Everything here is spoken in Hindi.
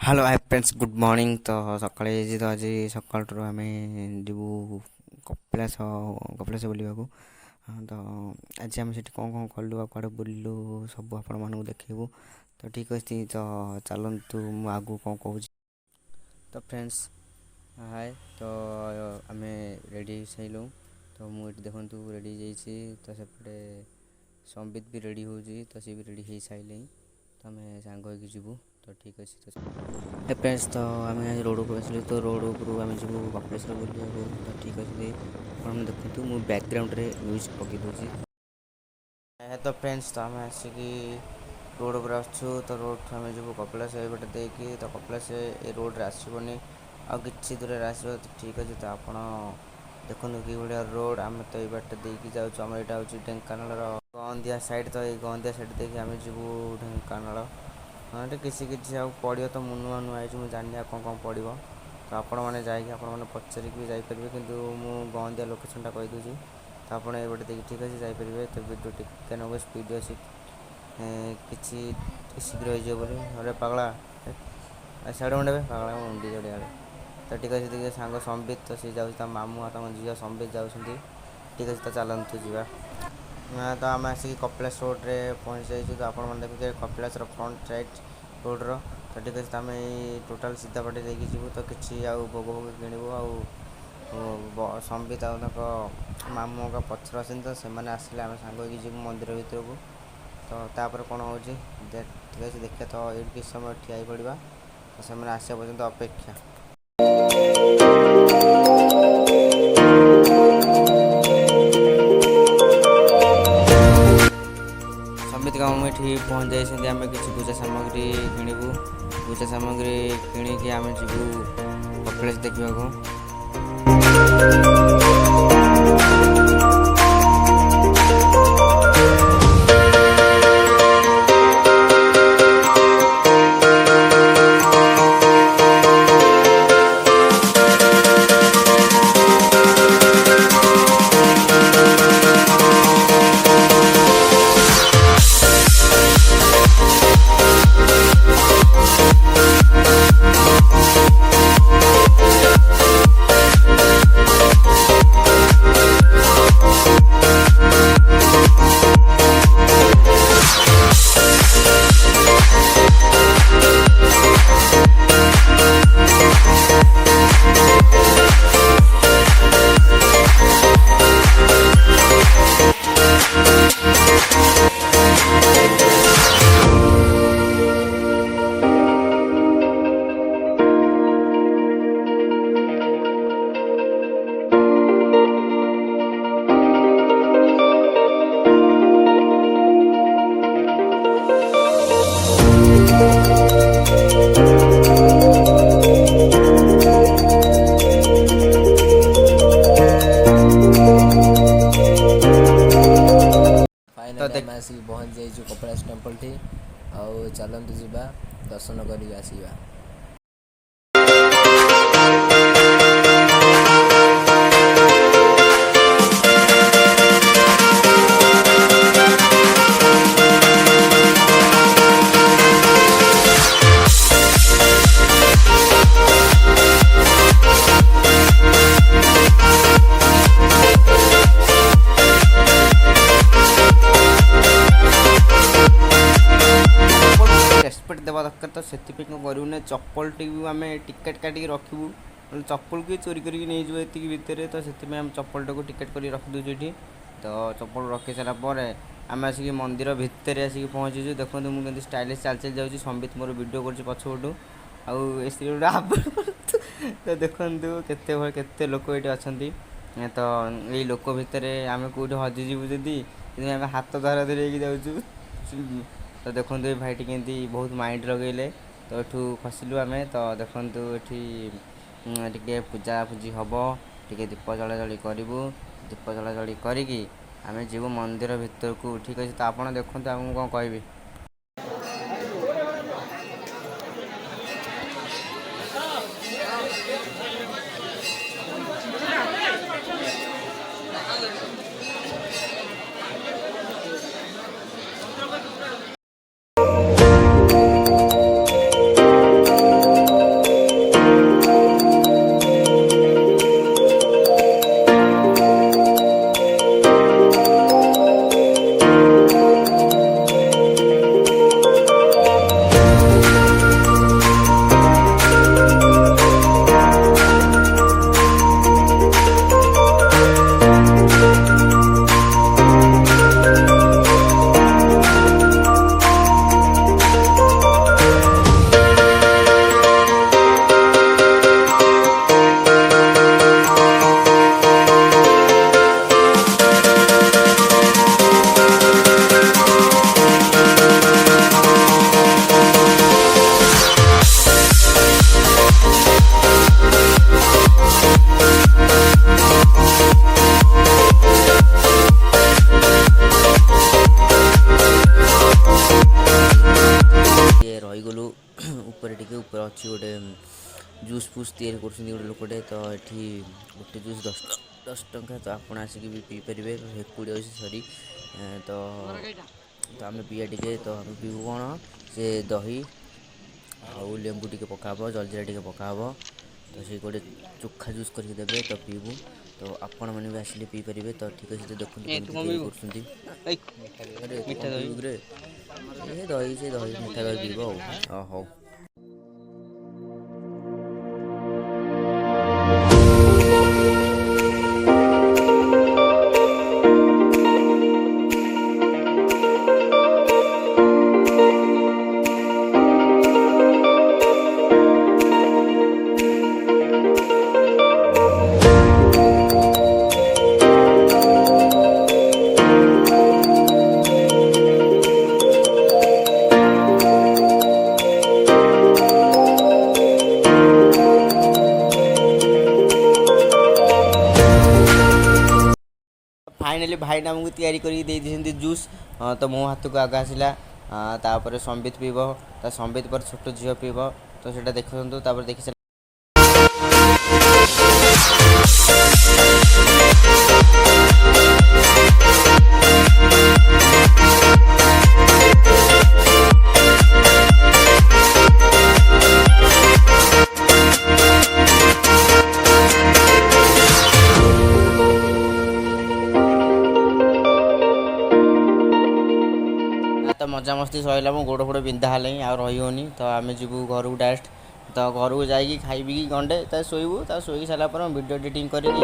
Hello hi friends good morning. तो सकाଳେ तो आज सकाल आम जीवु कपिलास कपिलास बुलवाक। तो आज आम से कौन कौन कलु कड़े बुलू सब आपण मानक देखू। तो ठीक अच्छे तो चलतु मु आगु कौन कहूँ। तो फ्रेंड्स हाय तो आम रेडी सैलु। तो मुझे देखु रेडी जाइए। तो सेपटे संबित भी रेडी हो तो सी भी रेडी हो सारे। तो आम सांग होगी जीवु। तो ठीक अच्छे तो फ्रेंड्स तो आम रोड को आसलु। तो रोड उपरू आम जीवु कपिलेश्वर बुलवाक। तो ठीक अच्छे आप देखु मु बैकग्राउंड रे म्यूजिक पकई दूसरी। तो फ्रेंड्स तो आम आसिकी रोड पर आसु। तो रोड आम जीवु कपिलास ये देकी। तो कपिलास ये रोड आसबनी आ कि दूर आसो। तो ठीक अच्छे तो आप देखो कि भाया रोड आम तो ये बाट देकी जाऊँ। आम यहाँ हूँ ढेंकानाल गंदिया साइड। तो ये गंदिया साइड देखिए आम जीवु ढेंकानाल। हाँ किसी किसी पड़ो। तो मुझे नुआ नुआ मुझे जानी कौन कौन पड़ो। तो आपण मैंने जाने पचारिक भी जापर कि मुझे गंदिया लोकेशनटा कहीदे। तो आप ये देखिए ठीक अच्छे जापरेंगे। तो वीडियो टिके नब स्पीड अच्छी कि शीघ्र हो अरे पगला साइड मंडे पगला मुंडी जोड़े। तो ठीक अच्छे देखिए सांग संबित। तो सी जाऊँ मामू और झील संबित जाऊँ। ठीक अच्छे तो चलतु जा। तो आम आसिक कपिलास रोड रे पहुँच जाइए। तो आप देखिए कपिलास फ्रंट राइट रोड रो। तो ठीक अच्छे आम टोटाल सीधा पटे देखिए जीवु। तो किसी भोग भोग किणु आ संबित मामू का पचर आस। तो से आसिले आम सांग होगी जीवु मंदिर भितर को। तो तापर कौन हो ठीक अच्छे देखिए। तो ये किस समय ठिया पड़ा। तो से आसा पर्यटन अपेक्षा। संबित गाँव में ठीक पहुँच जाइए। आम किसी पूजा सामग्री किणु। पूजा सामग्री किणिकी आम जीवु कपिलास देखा। आसिक पहुँच जाइए कपिलास टेम्पल ठी। आउ चलतु जा दर्शन कर आसवा। रेस्पेक्ट देवा दरकार। तो से करूँ चप्पल टी आम टिकेट काटिक रखू। चप्पल की चोरी करके नहीं जी भितर। तो से चप्पल टाक टिकेट कर रखीदे ये। तो चप्पल रखी सारापर आम आसिक मंदिर भितर आसिक पहुँचीचु। देखो मुझे स्टाइलिश चल चल जाऊँगी। संबित मोर वीडियो कर पछपटू आउ तो देखु केते लोक ये अच्छा। तो यही लोक भितर आम कौटे हजिजीबू जदि आम हाथ धरा धरी जाऊँ। तो देखो ये भाईटी केमती बहुत माइंड लगेले। तो यू खसलु आम। तो देखु ये पूजा पूजी हम टे दीप जलाजली करूँ। दीप जलाजली करी आम जीव मंदिर भितर को। ठीक अच्छे तो आप देखते आमको कौन कह। ଟିକେ ଉପରେ ଅଛି ଗୋଟେ ଜୁସ୍ ଫୁସ୍ ତିଆରି କରୁଛନ୍ତି ଗୋଟେ ଲୋକଟେ। ତ ଏଠି ଗୋଟେ ଜୁସ୍ 10 ଟଙ୍କା। ତ ଆପଣ ଆସିକି ବି ପିଇପାରିବେ। ହେକୁଡ଼ି ଅଛି ସରି। ତ ତ ଆମେ ପିଇବା ଟିକେ। ତ ଆମେ ପିଇବୁ କ'ଣ, ସେ ଦହି ଆଉ ଲେମ୍ବୁ ଟିକେ ପକା ହେବ, ଜଲଜିରା ଟିକେ ପକା ହେବ। ତ ସେଇ ଗୋଟେ ଚୋଖା ଜୁସ୍ କରିକି ଦେବେ, ତ ପିଇବୁ। ତ ଆପଣମାନେ ବି ଆସିଲେ ପିଇପାରିବେ। ତ ଠିକ୍ ଅଛି, ତ ଦେଖନ୍ତୁ କେମିତି ତିଆରି କରୁଛନ୍ତି। ଆରେ ତୁ କ'ଣ ପିଇବୁ କିରେ? ସେ ଦହି ମିଠା ଦହି ପିଇବ ଆଉ। ହଉ। ଫାଇନାଲି ଭାଇନା ଆମକୁ ତିଆରି କରିକି ଦେଇ ଦେଇଛନ୍ତି ଜୁସ୍। ତ ମୋ ହାତକୁ ଆଗ ଆସିଲା। ତାପରେ ସମ୍ବିତ ପିଇବ। ତା ସମ୍ବିତ ପରେ ଛୋଟ ଝିଅ ପିଇବ। ତ ସେଇଟା ଦେଖନ୍ତୁ। ତାପରେ ଦେଖି ତ ମଜାମସ୍ତି ସରିଲା। ମୋ ଗୋଡ଼ ଫୋଡ଼ ବିନ୍ଧା ହେଲାଣି, ଆଉ ରହିବନି। ତ ଆମେ ଯିବୁ ଘରକୁ ଡାଇରେକ୍ଟ। ତ ଘରକୁ ଯାଇକି ଖାଇ ପିଇକି ଗଣ୍ଡେ ତା ଶୋଇବୁ। ତା ଶୋଇକି ସାରିଲା ପରେ ଭିଡ଼ିଓ ଏଡ଼ିଟିଂ କରିକି